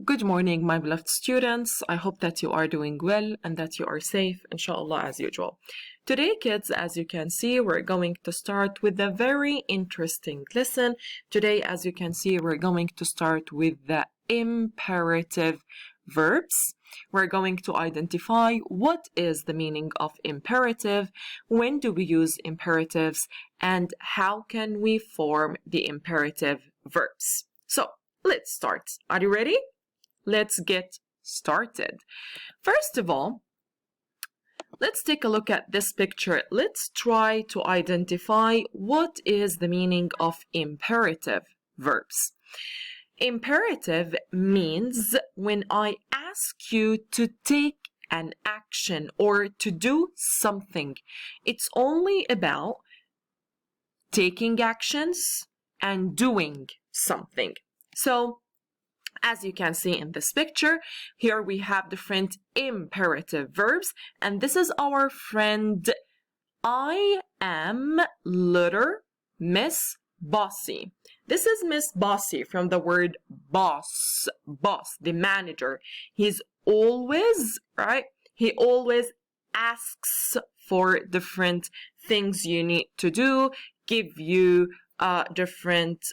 Good morning, my beloved students. I hope that you are doing well and that you are safe, inshallah, as usual. Today, kids, as you can see, we're going to start with a very interesting lesson. Today, as you can see, we're going to start with the imperative verbs. We're going to identify what is the meaning of imperative, when do we use imperatives, and how can we form the imperative verbs. So, let's start. Are you ready? Let's get started. First of all, let's take a look at this picture. Let's try to identify what is the meaning of imperative verbs. Imperative means when I ask you to take an action or to do something. It's only about taking actions and doing something. So, as you can see in this picture, here we have different imperative verbs, and this is our friend I am letter Miss Bossy. This is Miss Bossy from the word boss, the manager. He's always, right? He always asks for different things you need to do, give you different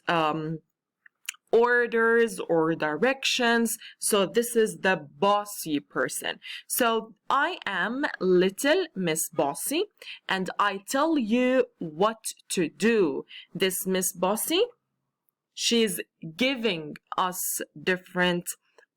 orders or directions. So this is the bossy person. So I am little Miss Bossy and I tell you what to do. This Miss Bossy, she's giving us different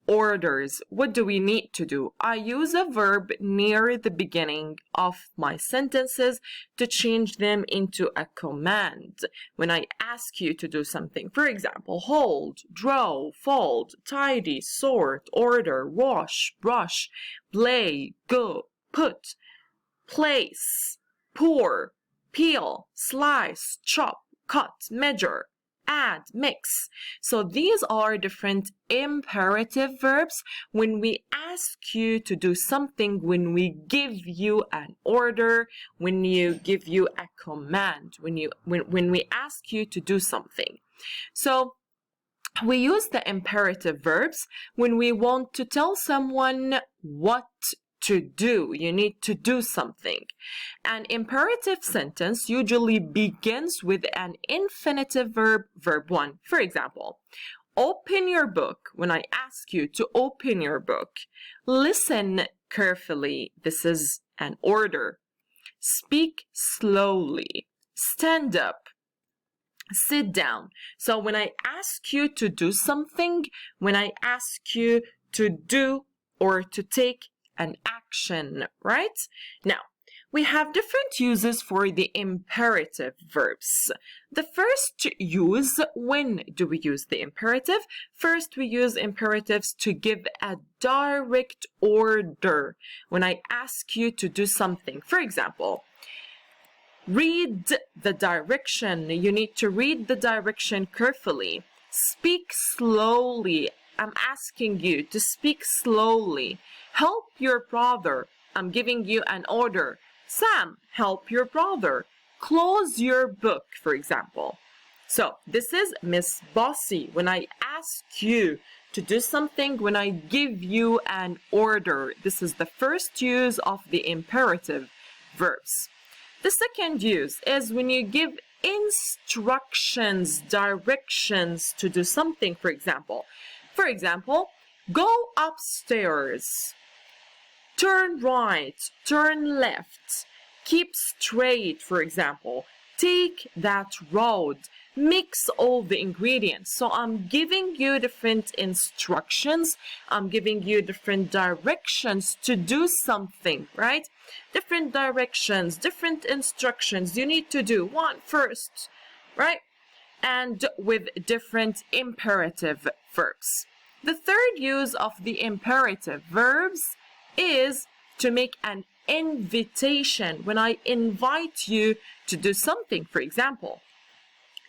orders. What do we need to do? I use a verb near the beginning of my sentences to change them into a command when I ask you to do something. For example, hold, draw, fold, tidy, sort, order, wash, brush, play, go, put, place, pour, peel, slice, chop, cut, measure, add, mix. So these are different imperative verbs when we ask you to do something, when we give you an order, when you give you a command, when we ask you to do something. So we use the imperative verbs when we want to tell someone what to do. You need to do something. An imperative sentence usually begins with an infinitive verb, verb 1. For example, open your book. When I ask you to open your book, listen carefully. This is an order. Speak slowly. Stand up. Sit down. So when I ask you to do something, when I ask you to do or to take an action, right? Now, we have different uses for the imperative verbs. The first use, when do we use the imperative? First, we use imperatives to give a direct order when I ask you to do something. For example, read the direction. You need to read the direction carefully. Speak slowly. I'm asking you to speak slowly. Help your brother. I'm giving you an order. Sam, help your brother. Close your book, for example. So this is Miss Bossy. When I ask you to do something, when I give you an order, this is the first use of the imperative verbs. The second use is when you give instructions, directions to do something, for example. For example, go upstairs, turn right, turn left, keep straight, for example, take that road, mix all the ingredients. So I'm giving you different instructions, I'm giving you different directions to do something, right? Different directions, different instructions you need to do one first, right? And with different imperative verbs. The third use of the imperative verbs is to make an invitation. When I invite you to do something, for example,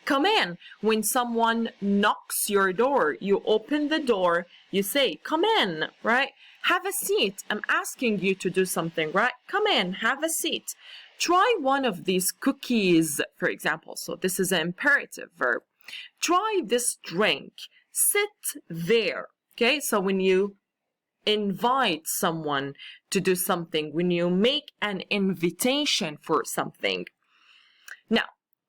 come in. When someone knocks your door, you open the door, you say, come in, right? Have a seat. I'm asking you to do something, right? Come in, have a seat. Try one of these cookies, for example. So this is an imperative verb. Try this drink. Sit there. Okay, so when you invite someone to do something, when you make an invitation for something. Now,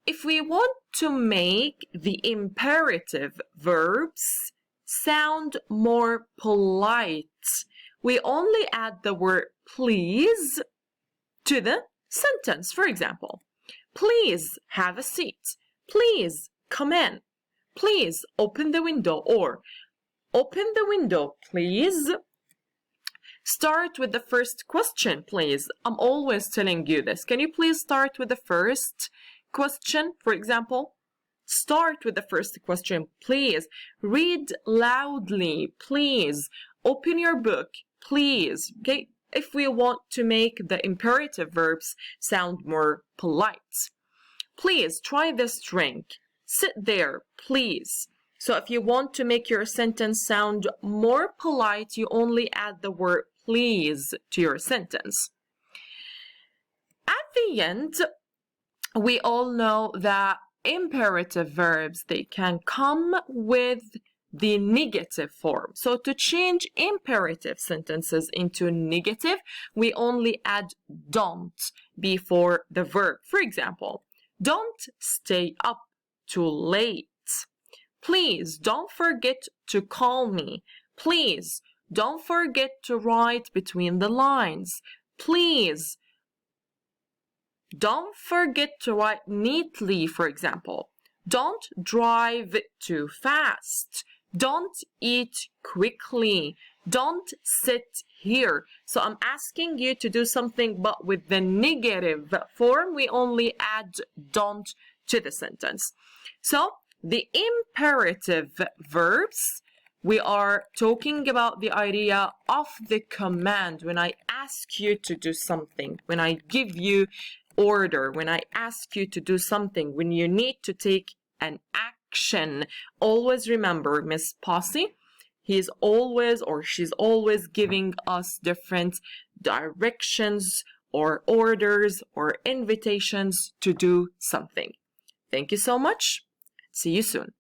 if we want to make the imperative verbs sound more polite, we only add the word please to the sentence. For example, please have a seat. Please come in. Please open the window, or open the window, please. Start with the first question, please. I'm always telling you this. Can you please start with the first question, for example? Start with the first question, please. Read loudly, please. Open your book, please. Okay? If we want to make the imperative verbs sound more polite. Please try this drink. Sit there, please. So if you want to make your sentence sound more polite, you only add the word please to your sentence. At the end, we all know that imperative verbs, they can come with the negative form. So to change imperative sentences into negative, we only add don't before the verb. For example, don't stay up too late. Please don't forget to call me. Please don't forget to write between the lines. Please don't forget to write neatly, for example. Don't drive too fast. Don't eat quickly. Don't sit here. So I'm asking you to do something, but with the negative form, we only add don't to the sentence. So the imperative verbs, we are talking about the idea of the command. When I ask you to do something, when I give you order, when I ask you to do something, when you need to take an action, always remember Miss Posse, he's always or she's always giving us different directions or orders or invitations to do something. Thank you so much. See you soon.